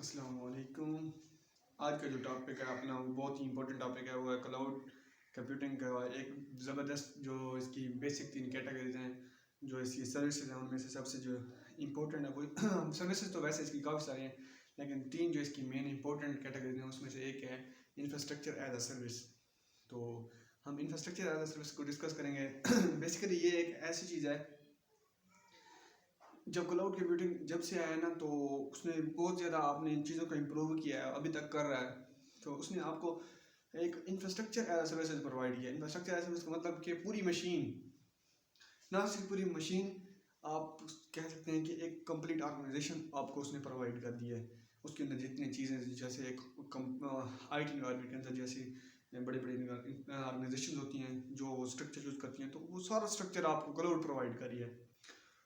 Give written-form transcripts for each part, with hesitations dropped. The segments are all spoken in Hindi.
अस्सलाम वालेकुम। आज का जो टॉपिक है अपना वो बहुत ही इंपॉर्टेंट टॉपिक है, वो है क्लाउड कंप्यूटिंग का। एक ज़बरदस्त जो इसकी बेसिक 3 कैटेगरीज हैं, जो इसकी सर्विसेज हैं, उनमें से सबसे जो इम्पोर्टेंट है वो सर्विसेज तो वैसे इसकी काफ़ी सारी हैं, लेकिन 3 जो इसकी मेन इंपॉर्टेंट कैटेगरीज हैं उसमें से एक है इंफ्रास्ट्रक्चर एज अ सर्विस। तो हम इंफ्रास्ट्रक्चर एज अ सर्विस को डिस्कस करेंगे। बेसिकली ये एक ऐसी चीज़ है, जब क्लाउड कंप्यूटिंग जब से आया ना, तो उसने बहुत ज़्यादा आपने इन चीज़ों को इम्प्रूव किया है, अभी तक कर रहा है। तो उसने आपको एक इंफ्रास्ट्रक्चर एज सर्विसेज प्रोवाइड किया। इंफ्रास्ट्रक्चर एज सर्विस का मतलब कि पूरी मशीन, ना सिर्फ पूरी मशीन, आप कह सकते हैं कि एक कंप्लीट ऑर्गेनाइजेशन आपको उसने प्रोवाइड कर दिया है। उसके अंदर जितनी चीज़ें, जैसे एक आई टी इन्वायरमेंट के अंदर जैसे बड़े बड़े ऑर्गेनाइजेशन होती हैं जो स्ट्रक्चर यूज़ करती हैं, तो वो सारा स्ट्रक्चर आपको क्लाउड प्रोवाइड करिए,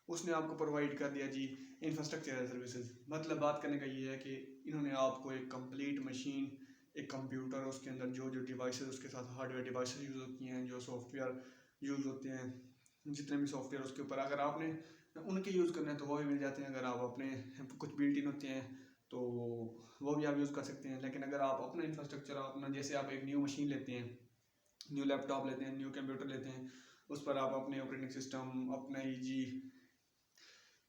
उसने आपको प्रोवाइड कर दिया जी। इंफ्रास्ट्रक्चर एज सर्विसेज मतलब बात करने का ये है कि इन्होंने आपको एक कंप्लीट मशीन, एक कंप्यूटर, उसके अंदर जो जो डिवाइसेस, उसके साथ हार्डवेयर डिवाइसेस यूज़ होती हैं, जो सॉफ्टवेयर यूज़ होते हैं, जितने भी सॉफ्टवेयर उसके ऊपर अगर आपने उनके यूज़ करने हैं तो वो भी मिल जाते हैं। अगर आप अपने कुछ बिल्ट इन होते हैं तो वो भी आप यूज़ कर सकते हैं। लेकिन अगर आप अपना इंफ्रास्ट्रक्चर अपना, जैसे आप एक न्यू मशीन लेते हैं, न्यू लैपटॉप लेते हैं, न्यू कंप्यूटर लेते हैं, उस पर आप अपने ऑपरेटिंग सिस्टम, अपना जी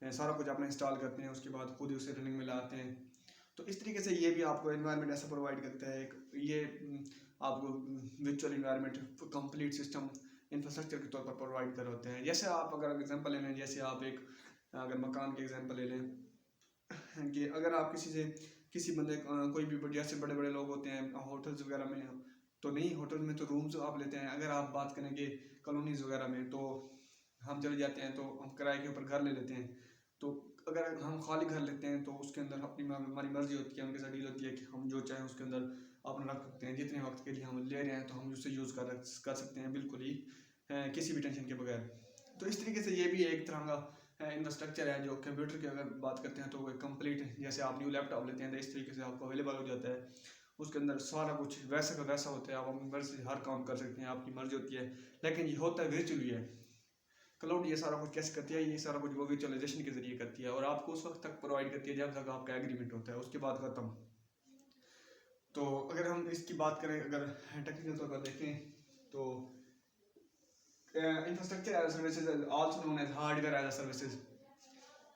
सारा कुछ अपना इंस्टॉल करते हैं, उसके बाद खुद ही उसे रनिंग में लाते हैं। तो इस तरीके से ये भी आपको एनवायरनमेंट ऐसा प्रोवाइड करता है, एक ये आपको virtual environment complete system infrastructure के तौर पर प्रोवाइड कर होते हैं। जैसे आप अगर एग्जांपल ले लें, जैसे आप एक अगर मकान के एग्जांपल ले लें कि अगर आप किसी से किसी बंदे कोई भी जैसे बड़े बड़े लोग होते हैं होटल्स वगैरह में, तो नहीं होटल में तो रूम्स आप लेते हैं। अगर आप बात करेंगे कॉलोनीज वगैरह में, तो हम चले जाते हैं तो हम किराए के ऊपर घर ले लेते हैं। तो अगर हम खाली घर लेते हैं तो उसके अंदर अपनी हमारी मर्जी होती है, उनके साथ डील होती है कि हम जो चाहें उसके अंदर अपना रख सकते हैं। जितने वक्त के लिए हम ले रहे हैं तो हम उससे यूज़ कर सकते हैं, बिल्कुल ही किसी भी टेंशन के बगैर। तो इस तरीके से ये भी एक तरह का इंफ्रास्ट्रक्चर है। जो कंप्यूटर की अगर बात करते हैं तो वो कंप्लीट, जैसे आप न्यू लैपटॉप लेते हैं तो इस तरीके से आपको अवेलेबल हो जाता है। उसके अंदर सारा कुछ वैसा का वैसा होता है, आप अपनी मर्जी से हर काम कर सकते हैं, आपकी मर्जी होती है। लेकिन ये होता है वर्चुअली है। क्लाउड ये सारा कुछ कैसे करती है, ये सारा कुछ वो वर्चुअलाइजेशन के जरिए करती है, और आपको उस वक्त तक प्रोवाइड करती है जब तक आपका एग्रीमेंट होता है, उसके बाद खत्म। तो अगर हम इसकी बात करें, अगर टेक्निकल तौर पर देखें, तो infrastructure as services also known as hardware as services,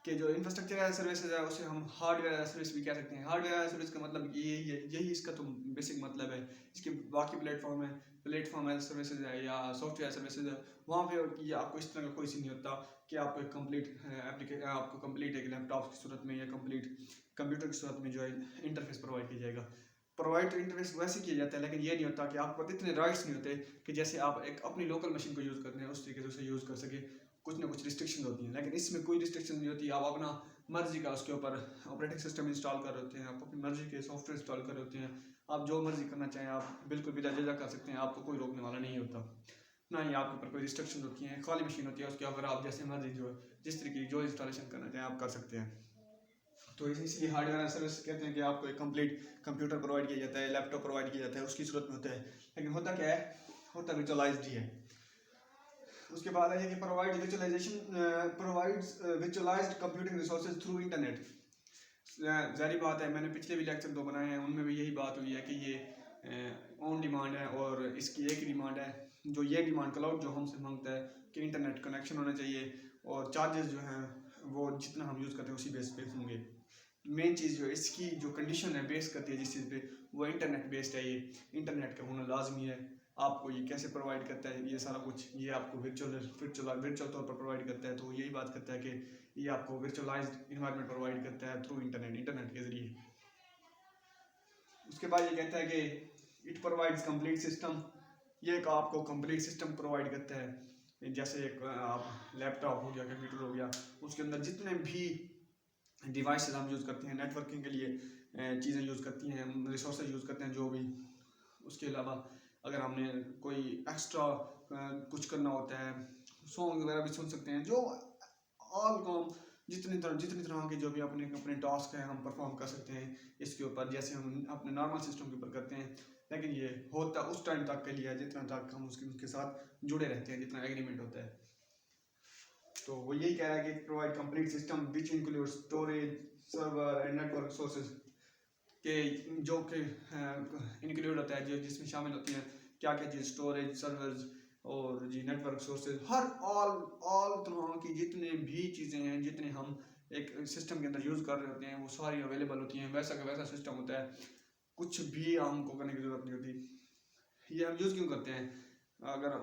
कि जो इंफ्रास्ट्रक्चर एज सर्विसेज है उसे हम हार्डवेयर एज सर्विस भी कह सकते हैं। हार्डवेयर एज सर्विस का मतलब यही है, यही इसका तो बेसिक मतलब है। इसके बाकी प्लेटफॉर्म है, प्लेटफॉर्म एज सर्विसेज है या सॉफ्टवेयर सर्विसेज है, वहाँ पे ये आपको इस तरह का कोई सी नहीं होता कि आपको एक कंप्लीट एप्लीकेशन, आपको कंप्लीट एक लैपटॉप की सूरत में या कंप्लीट कंप्यूटर की सूरत में जो है इंटरफेस प्रोवाइड किया जाएगा। प्रोवाइड तो इंटरफेस वैसे किया जाता है, लेकिन ये नहीं होता कि आपको इतने राइट्स नहीं होते कि जैसे आप एक अपनी लोकल मशीन को यूज़ करते हैं उस तरीके से उसे यूज़ कर सके। कुछ ना कुछ रिस्ट्रिक्शन होती हैं, लेकिन इसमें कोई रिस्ट्रिक्शन नहीं होती। आप अपना मर्जी का उसके ऊपर ऑपरेटिंग सिस्टम इंस्टॉल कर रहे होते हैं, आप अपनी मर्जी के सॉफ्टवेयर इंस्टॉल कर रहे होते हैं, आप जो मर्जी करना चाहें आप बिल्कुल बिला झिझक कर सकते हैं, आपको कोई रोकने वाला नहीं होता। ना ही आपके ऊपर कोई रिस्ट्रिक्शन होती हैं। खाली मशीन होती है, उसके ऊपर आप जैसे मर्जी जो जिस तरीके की जो इंस्टॉलेशन करना चाहें आप कर सकते हैं। तो इसलिए हार्डवेयर सर्विस कहते हैं कि आपको एक कंप्लीट कंप्यूटर प्रोवाइड किया जाता है, लैपटॉप प्रोवाइड किया जाता है, उसकी सूरत में होता है। लेकिन होता क्या है, होता विजुअलाइज्ड ही है। उसके बाद है कि provide visualisation, provides visualised computing resources through internet. जारी बात है, मैंने पिछले भी लेक्चर 2 बनाए हैं, उनमें भी यही बात हुई है कि ये ऑन डिमांड है, और इसकी एक ही डिमांड है, जो ये डिमांड क्लाउड जो हमसे मांगता है कि इंटरनेट कनेक्शन होना चाहिए, और चार्जेस जो हैं वो जितना हम यूज़ करते हैं उसी बेस पे होंगे। मेन चीज़ जो इसकी जो कंडीशन है बेस करती है जिस चीज़ पे, वो इंटरनेट बेस्ड है। ये इंटरनेट का होना लाजमी है। आपको ये कैसे प्रोवाइड करता है ये सारा कुछ, ये आपको वर्चुअल तौर पर प्रोवाइड करता है। तो यही बात करता है कि ये आपको वर्चुअलाइज्ड इन्वायरमेंट प्रोवाइड करता है थ्रू इंटरनेट के जरिए। उसके बाद ये कहता है कि इट प्रोवाइड्स कंप्लीट सिस्टम, ये एक आपको कंप्लीट सिस्टम प्रोवाइड करता है। जैसे एक आप लैपटॉप हो गया, कंप्यूटर हो गया, उसके अंदर जितने भी डिवाइसेस हम यूज़ करते हैं नेटवर्किंग के लिए, चीज़ें यूज़ करती हैं, रिसोर्सेज यूज़ करते हैं जो भी। उसके अलावा अगर हमने कोई एक्स्ट्रा कुछ करना होता है, सॉन्ग वगैरह भी सुन सकते हैं, जो ऑल काम जितनी तरह के जो भी अपने अपने टास्क हैं हम परफॉर्म कर सकते हैं इसके ऊपर, जैसे हम अपने नॉर्मल सिस्टम के ऊपर करते हैं। लेकिन ये होता उस टाइम तक के लिए है जितना तक हम उसके साथ जुड़े रहते हैं, जितना एग्रीमेंट होता है। तो वो यही कह रहा है कि provide complete system which include storage, server and network sources. कि जो कि इंक्लूड होता है, जो जिसमें शामिल होती हैं क्या क्या चीज़, स्टोरेज, सर्वर्स और जी नेटवर्क सोर्सेज, हर ऑल तरह की जितने भी चीज़ें हैं, जितने हम एक सिस्टम के अंदर यूज़ कर रहे होते हैं, वो सारी अवेलेबल होती हैं। वैसा का वैसा सिस्टम होता है, कुछ भी हमको करने की ज़रूरत नहीं होती। ये हम यूज़ क्यों करते हैं? अगर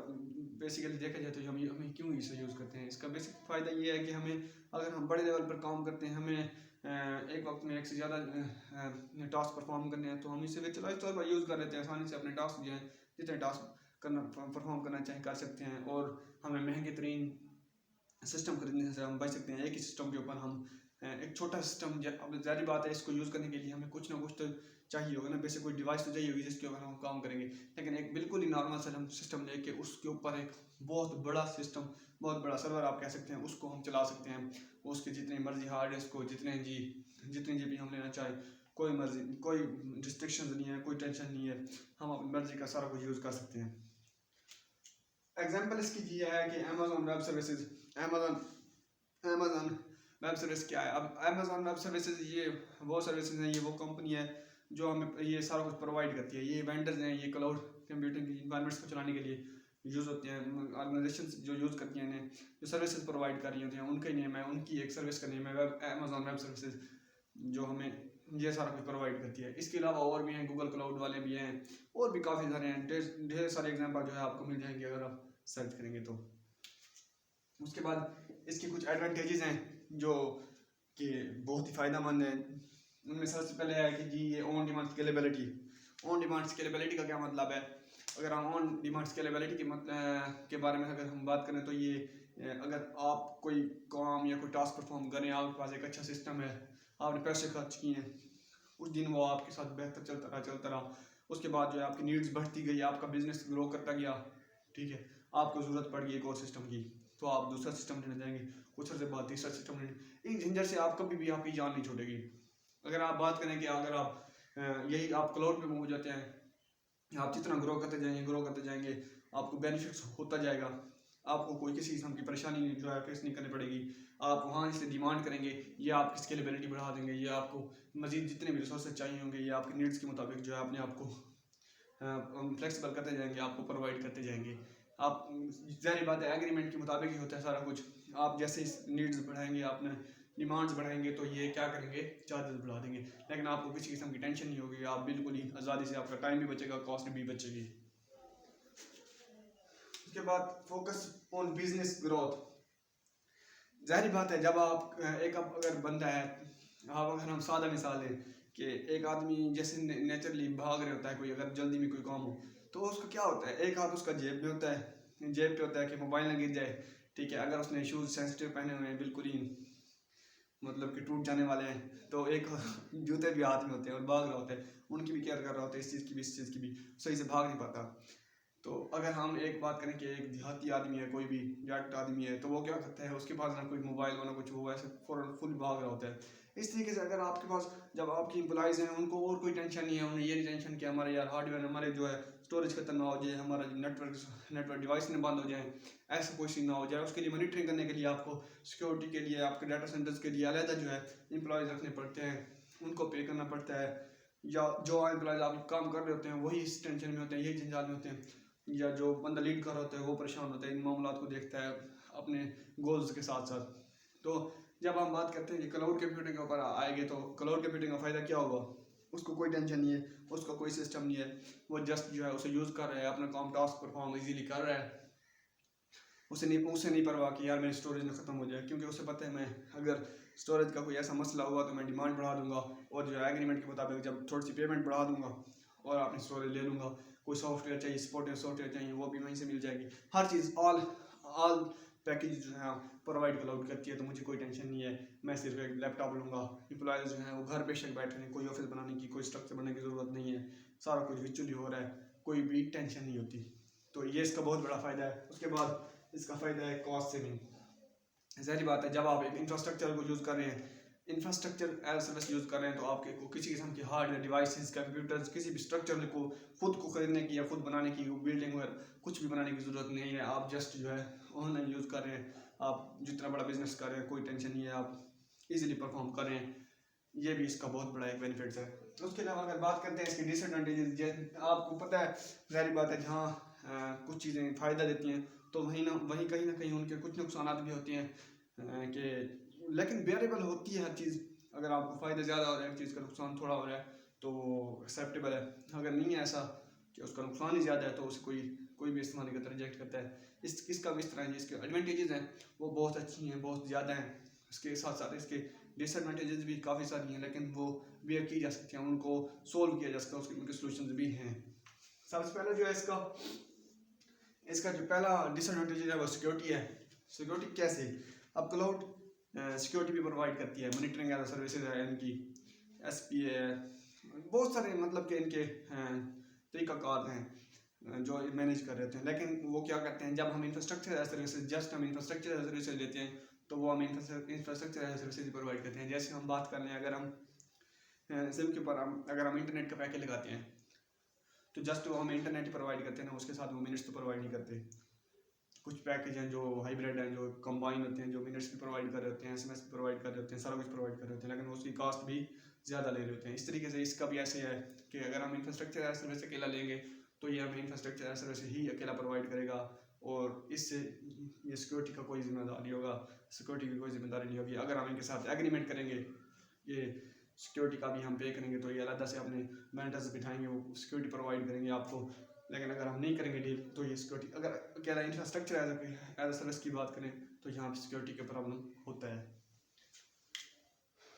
बेसिकली देखा जाए तो हमें हमें क्यों इसे यूज़ करते हैं, इसका बेसिक फ़ायदा ये है कि हमें, अगर हम बड़े लेवल पर काम करते हैं, हमें एक वक्त में एक से ज़्यादा टास्क परफॉर्म करने हैं, तो हम इसे वर्चुअलाइज तौर पर यूज़ कर लेते हैं। आसानी से अपने टास्क जो हैं, जितने टास्क करना परफॉर्म करना चाहें कर सकते हैं, और हमें महंगे तरीन सिस्टम खरीदने से हम बच सकते हैं। एक ही सिस्टम के ऊपर हम एक छोटा सिस्टम, अब ज़ाहिर बात है इसको यूज़ करने के लिए हमें कुछ ना कुछ तो चाहिए होगा ना, बेसिक कोई डिवाइस तो चाहिए होगी जिसके ऊपर हम काम करेंगे। लेकिन एक बिल्कुल ही नॉर्मल सा हम सिस्टम लेके उसके ऊपर एक बहुत बड़ा सिस्टम, बहुत बड़ा सर्वर आप कह सकते हैं, उसको हम चला सकते हैं। उसके जितनी मर्जी हार्ड डिस्क को, जितनी जी बी हम लेना चाहें, कोई मर्जी, कोई रिस्ट्रिक्शन नहीं है, कोई टेंशन नहीं है, हम अपनी मर्जी का सारा कुछ यूज़ कर सकते हैं। एग्जाम्पल इसकी ये है कि Amazon web services, Amazon web service क्या है? अब अमेजोन वेब सर्विसेज ये वो सर्विसेज हैं, ये वो कंपनी है जो हमें ये सारा कुछ प्रोवाइड करती है। ये वेंडर्स हैं, ये क्लाउड कंप्यूटिंग की इन्वायरमेंट्स को चलाने के लिए यूज़ होते हैं। ऑर्गेनाइजेशन जो यूज़ करती हैं इन्हें, जो सर्विसेज प्रोवाइड कर रही होती हैं, उनका ही नेम है, उनकी एक सर्विस का नेम है अमेजोन वेब सर्विसेज, जो हमें ये सारा कुछ प्रोवाइड करती है। इसके अलावा और भी हैं, गूगल क्लाउड वाले भी हैं, और भी काफ़ी सारे हैं। ढेर सारे एग्जाम्पल जो है आपको मिल जाएंगे अगर आप सर्च करेंगे तो। उसके बाद इसके कुछ एडवांटेजेस हैं जो कि बहुत ही फ़ायदेमंद है। उनमें सबसे पहले है कि जी ये on demand scalability. On demand scalability का क्या मतलब है? अगर हम ऑन डिमांड स्केलेबिलिटी के बारे में अगर हम बात करें तो ये अगर आप कोई काम या कोई टास्क परफॉर्म करें, आपके पास एक अच्छा सिस्टम है, आपने पैसे खर्च किए हैं, उस दिन वो आपके साथ बेहतर चलता रहा, उसके बाद जो है आपकी नीड्स बढ़ती गई, आपका बिजनेस ग्रो करता गया, ठीक है, आपको ज़रूरत पड़ गई एक और सिस्टम की, तो आप दूसरा सिस्टम लेने जाएंगे, कुछ अर्से बाद तीसरा सिस्टम लेने, इन झंझट से आप कभी भी आपकी जान नहीं छूटेगी। अगर आप बात करें कि अगर आप यही आप क्लाउड पे मूव हो जाते हैं, आप जितना ग्रो करते जाएंगे, आपको बेनिफिट्स होता जाएगा, आपको कोई किसी किस्म की परेशानी जो है फेस नहीं करनी पड़ेगी। आप वहाँ से डिमांड करेंगे, ये आपकी स्केलेबिलिटी बढ़ा देंगे, ये आपको मजीद जितने भी रिसोर्सेज चाहिए होंगे, ये आपकी नीड्स के मुताबिक जो है अपने आप को फ्लेक्सिबल करते जाएंगे, आपको प्रोवाइड करते जाएंगे। आप, ज़ाहिर बात है एग्रीमेंट के मुताबिक ही होता है सारा कुछ। आप जैसे नीड्स बढ़ाएंगे, आपने डिमांड्स बढ़ाएंगे, तो ये क्या करेंगे, चार्जेस बढ़ा देंगे। लेकिन आपको किसी किस्म की टेंशन नहीं होगी, आप बिल्कुल ही आज़ादी से, आपका टाइम भी बचेगा, कॉस्ट भी बचेगी। उसके बाद फोकस ऑन बिजनेस ग्रोथ। ज़ाहिर बात है जब आप अगर बंदा है, आप अगर हम सादा मिसाल है कि एक आदमी जैसे नेचुरली भाग रहे होता है, कोई अगर जल्दी में कोई काम हो, तो उसका क्या होता है, एक हाथ उसका जेब में होता है, जेब पे होता है कि मोबाइल ना गिर जाए, ठीक है। अगर उसने शूज़ सेंसिटिव पहने हुए हैं, बिल्कुल ही मतलब कि टूट जाने वाले हैं, तो एक जूते भी हाथ में होते हैं और भाग रहा होता है, उनकी भी केयर कर रहा होता है, इस चीज़ की भी, इस चीज़ की भी, सही से भाग नहीं पाता। तो अगर हम एक बात करें कि एक देहाती आदमी है, कोई भी जाट आदमी है, तो वो क्या करता है, उसके पास ना कोई मोबाइल हो ना कुछ, वो ऐसे फ़ौरन फुल भाग रहा होता है। इस तरीके से अगर आपके पास, जब आपकी एम्प्लॉइज़ हैं, उनको और कोई टेंशन नहीं है, उन्हें ये नहीं टेंशन कि हमारे यार हार्डवेयर, हमारे जो है स्टोरेज खत्म ना हो जाए, हमारा नेटवर्क डिवाइस ना बंद हो जाए, ऐसा कोई सीन ना हो जाए। उसके लिए मॉनिटरिंग करने के लिए आपको सिक्योरिटी के लिए, आपके डाटा सेंटर्स के लिए अलग जो है एम्प्लॉयज़ रखने पड़ते हैं, उनको पे करना पड़ता है। या जो एम्प्लॉयज़ आप काम कर रहे होते हैं वही इस टेंशन में होते हैं, यही जंजाल में होते हैं, या जो बंदा लीड कर रहा होता है वो परेशान होता है, इन मामलों को देखता है अपने गोल्स के साथ साथ। तो जब हम बात करते हैं कि क्लाउड कंप्यूटिंग के ऊपर आएंगे, तो क्लाउड कंप्यूटिंग का फ़ायदा क्या होगा? उसको कोई टेंशन नहीं है, उसका कोई सिस्टम नहीं है, वो जस्ट जो है उसे यूज़ कर रहा है, अपना काम टास्क परफॉर्म इजीली कर रहा है। उसे नहीं परवाह कि यार मेरी स्टोरेज ना ख़त्म हो जाए, क्योंकि उसे पता है मैं अगर स्टोरेज का कोई ऐसा मसला हुआ तो मैं डिमांड बढ़ा दूंगा, और जो है एग्रीमेंट के मुताबिक जब थोड़ी सी पेमेंट बढ़ा दूंगा और अपनी स्टोरेज ले लूँगा। कोई सॉफ्टवेयर चाहिए, सपोर्टिव सॉफ्टवेयर चाहिए, वो भी वहीं से मिल जाएगी। हर चीज़ ऑल पैकेज जो है प्रोवाइड क्लाउड करती है, तो मुझे कोई टेंशन नहीं है। मैं सिर्फ एक लैपटॉप लूँगा, एम्प्लॉयज़ जो हैं वो घर बेशक बैठे हैं, कोई ऑफिस बनाने की, कोई स्ट्रक्चर बनाने की ज़रूरत नहीं है, सारा कुछ विचुअली हो रहा है, कोई भी टेंशन नहीं होती। तो ये इसका बहुत बड़ा फ़ायदा है। उसके बाद इसका फ़ायदा है कॉस्ट सेविंग। ज़ाहिर बात है जब आप एक इंफ्रास्ट्रक्चर को यूज़ कर रहे हैं, इंफ्रास्ट्रक्चर एज सर्विस यूज़ कर रहे हैं, तो आपके को किसी किस्म की हार्डवेयर डिवाइसेस, कंप्यूटर्स, किसी भी स्ट्रक्चर को खुद को खरीदने की या खुद बनाने की, बिल्डिंग वगैरह कुछ भी बनाने की ज़रूरत नहीं है। आप जस्ट जो है ऑनलाइन यूज़ कर रहे हैं, आप जितना बड़ा बिजनेस कर रहे हैं कोई टेंशन नहीं है, आप इजीली परफॉर्म कर रहे हैं। ये भी इसका बहुत बड़ा एक बेनिफिट्स है। उसके अलावा अगर बात करते हैं इसके डिसएडवांटेजेस, आपको पता है जाहिर बात है जहाँ कुछ चीज़ें फ़ायदा देती हैं तो वहीं कहीं ना कहीं उनके कुछ नुकसान भी होते हैं कि लेकिन वेरिएबल होती है हर चीज़। अगर आपको फ़ायदा ज़्यादा हो रहा है एक चीज़ का नुकसान थोड़ा हो रहा है तो एक्सेप्टेबल है। अगर नहीं है ऐसा कि उसका नुकसान ही ज़्यादा है तो उसे कोई भी इस्तेमाल नहीं करता, रिजेक्ट करता है। इसका भी इस तरह है, इसके एडवांटेजेस हैं वो बहुत अच्छी हैं, बहुत ज़्यादा हैं। इसके साथ साथ इसके डिसएडवांटेजेस भी काफ़ी सारी हैं, लेकिन वो बेयर की जा सकती हैं, उनको सोल्व किया जा सकता है, उसके उनके सोल्यूशन भी हैं। सबसे पहले जो है इसका जो पहला डिसएडवांटेज है वो सिक्योरिटी है। सिक्योरिटी कैसे? अब क्लाउड सिक्योरिटी भी प्रोवाइड करती है, मॉनिटरिंग एज सर्विसेज है इनकी, SPA है, बहुत सारे मतलब कि इनके तरीक़ाकार हैं जो मैनेज कर रहे थे। लेकिन वो क्या करते हैं, जब हम infrastructure as services infrastructure as services लेते हैं तो वो हम इंफ्रास्ट्रक्चर एज सर्विसेज प्रोवाइड करते हैं। जैसे हम बात कर लें, अगर हम सिम के ऊपर अगर हम इंटरनेट का पैकेज लगाते हैं तो जस्ट वो हम इंटरनेट ही प्रोवाइड करते हैं ना, उसके साथ वो मिनट्स तो प्रोवाइड नहीं करते। कुछ पैकेज हैं जो हाइब्रिड हैं, जो कंबाइन होते हैं, जो मिनट्स भी प्रोवाइड कर रहे होते हैं, SMS भी प्रोवाइड कर रहे होते हैं, सारा कुछ प्रोवाइड कर रहे होते हैं, लेकिन उसकी कॉस्ट भी ज़्यादा ले रहे होते हैं। इस तरीके से इसका भी ऐसे है कि अगर हम इंफ्रास्ट्रक्चर एज सर्विस अकेला लेंगे तो ये हमें इंफ्रास्ट्रक्चर एज सर्विस ही अकेला प्रोवाइड करेगा और इससे ये सिक्योरिटी का कोई जिम्मेदार नहीं होगा, सिक्योरिटी की कोई जिम्मेदारी नहीं होगी। अगर हम इनके साथ एग्रीमेंट करेंगे, ये सिक्योरिटी का भी हम पे करेंगे तो ये अलग से अपने वेंडर्स बिठाएंगे, वो सिक्योरिटी प्रोवाइड करेंगे आपको। लेकिन अगर हम नहीं करेंगे डील तो ये सिक्योरिटी, अगर अकेला इंफ्रास्ट्रक्चर एज अ सर्विस की बात करें तो यहाँ पे सिक्योरिटी का प्रॉब्लम होता है।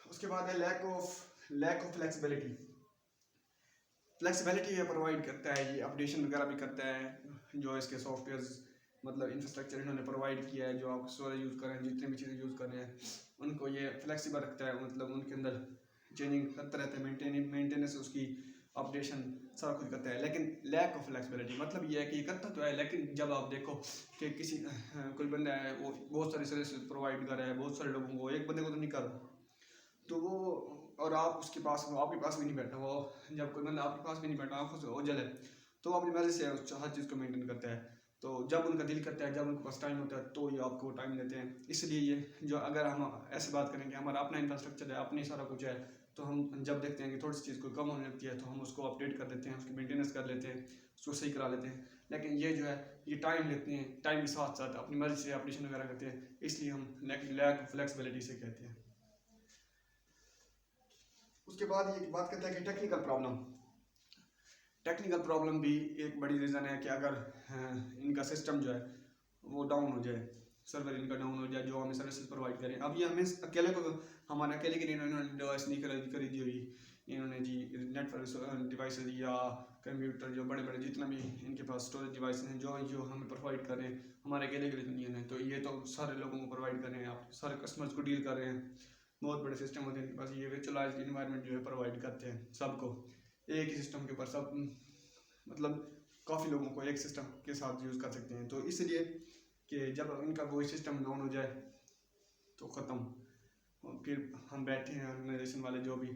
उसके बाद है लैक ऑफ फ्लेक्सिबिलिटी। फ्लेक्सिबिलिटी ये प्रोवाइड करता है, ये अपडेशन वगैरह भी करता है। जो इसके सॉफ्टवेयर मतलब इंफ्रास्ट्रक्चर इन्होंने प्रोवाइड किया है, जो आप स्टोरेज यूज़ कर रहे हैं, जितनी भी चीज़ें यूज़ कर रहे हैं, उनको ये फ्लेक्सिबल रखता है। मतलब उनके अंदर चेंजिंग करता रहता है, मेंटेनेंस उसकी अपडेशन सारा कुछ करता है। लेकिन लैक ऑफ फ्लेक्सिबिलिटी मतलब ये है कि ये करता तो है, लेकिन जब आप देखो कि किसी कोई बंदा है वो बहुत सारी सर्विस प्रोवाइड कर रहा है बहुत सारे लोगों को, एक बंदे को तो नहीं कर रहा, तो वो और आप उसके पास हो, आपके पास भी नहीं बैठा वो, जब कोई बंदा आपके पास भी नहीं बैठा, आंखों से ओझल है, तो अपनी मर्जी से हर चीज़ को मेंटेन करता है। तो जब उनका दिल करता है, जब उनके पास टाइम होता है तो ये आपको टाइम देते हैं। इसलिए ये जो अगर हम ऐसे बात करेंगे, हमारा अपना इंफ्रास्ट्रक्चर है, अपनी सारा कुछ है, तो हम जब देखते हैं कि थोड़ी सी चीज़ कोई कम होने लगती है तो हम उसको अपडेट कर देते हैं, उसकी मेंटेनेंस कर लेते हैं, उसको सही करा लेते हैं। लेकिन ये जो है ये टाइम लेते हैं, टाइम के साथ साथ अपनी मर्जी से अपडेशन वगैरह करते हैं, इसलिए हम लैक फ्लेक्सिबिलिटी से कहते हैं। उसके बाद ये बात करते हैं कि टेक्निकल प्रॉब्लम भी एक बड़ी रीज़न है कि अगर इनका सिस्टम जो है वो डाउन हो जाए, सर्वर इनका डाउन हो जाए, जो हमें सर्विसेज प्रोवाइड करें। अब ये हमें अकेले को, हमारे अकेले के लिए इन्होंने डिवाइस नहीं खरीदी हुई, इन्होंने जी नेटवर्क डिवाइसेज या कंप्यूटर जो बड़े बड़े जितना भी इनके पास स्टोरेज डिवाइस हैं जो हमें प्रोवाइड कर रहे हैं, हमारे अकेले के लिए तो नहीं है। तो ये तो सारे लोगों को प्रोवाइड कर रहे हैं, आप सारे कस्टमर्स को डील कर रहे हैं, बहुत बड़े सिस्टम होते हैं इनके पास। ये वर्चुअलाइज्ड इन्वायरमेंट जो है प्रोवाइड करते हैं सबको, एक ही सिस्टम के ऊपर सब मतलब काफ़ी लोगों को एक सिस्टम के साथ यूज़ कर सकते हैं। तो इसलिए कि जब इनका कोई सिस्टम डाउन हो जाए तो ख़त्म, फिर हम बैठे हैं ऑर्गेनाइजेशन वाले जो भी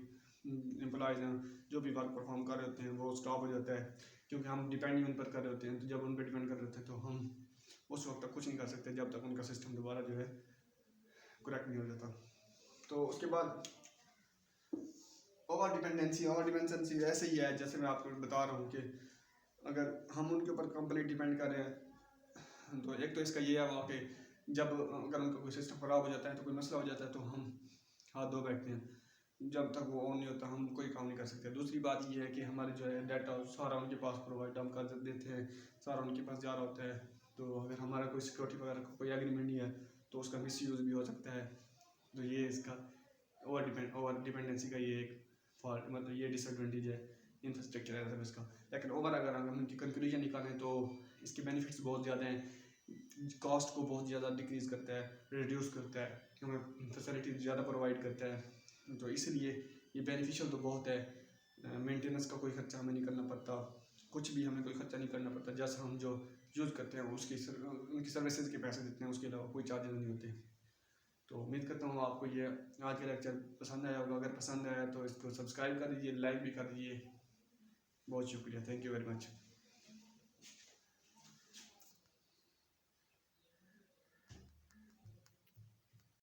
एम्प्लॉयज़ हैं, जो भी वर्क परफॉर्म कर रहे होते हैं, वो स्टॉप हो जाता है, क्योंकि हम डिपेंड ही उन पर कर रहे होते हैं। तो जब उन पर डिपेंड कर रहे होते हैं तो हम उस वक्त तक कुछ नहीं कर सकते जब तक उनका सिस्टम दोबारा जो है करेक्ट नहीं हो जाता। तो उसके बाद ओवर डिपेंडेंसी ऐसे ही है, जैसे मैं आपको बता रहा हूँ कि अगर हम उनके ऊपर कंप्लीट डिपेंड कर रहे हैं तो एक तो इसका ये है वहाँ कि जब अगर उनका कोई सिस्टम ख़राब हो जाता है, तो कोई मसला हो जाता है, तो हम हाथ धो बैठते हैं, जब तक वो ऑन नहीं होता हम कोई काम नहीं कर सकते। दूसरी बात ये है कि हमारे जो है डाटा सारा उनके पास प्रोवाइड हम कर देते हैं, सारा उनके पास जा रहा होता है। तो अगर हमारा कोई सिक्योरिटी वगैरह का कोई एग्रीमेंट नहीं है तो उसका मिसयूज़ भी हो सकता है। तो ये इसका ओवर डिपेंडेंसी का ये एक फॉल्ट मतलब ये डिसएडवांटेज है इंफ्रास्ट्रक्चर एज सर्विस का। लेकिन ओवर अगर हम इनकी कंक्लूजन निकालें तो इसके बेनिफिट्स बहुत ज़्यादा हैं। कॉस्ट को बहुत ज़्यादा डिक्रीज़ करता है, रिड्यूस करता है, हमें फैसिलिटी ज़्यादा प्रोवाइड करता है। तो इसलिए ये बेनिफिशियल तो बहुत है। मेंटेनेंस का कोई ख़र्चा हमें नहीं करना पड़ता, कुछ भी हमें कोई ख़र्चा नहीं करना पड़ता, जैसे हम जो यूज़ करते हैं उसकी उनकी सर्विसेज के पैसे देते हैं, उसके अलावा कोई चार्जेस नहीं होते। तो उम्मीद करता हूँ आपको ये आज का लेक्चर पसंद आया होगा। अगर पसंद आया तो इसको सब्सक्राइब कर दीजिए, लाइक भी कर दीजिए। बहुत शुक्रिया, थैंक यू वेरी मच।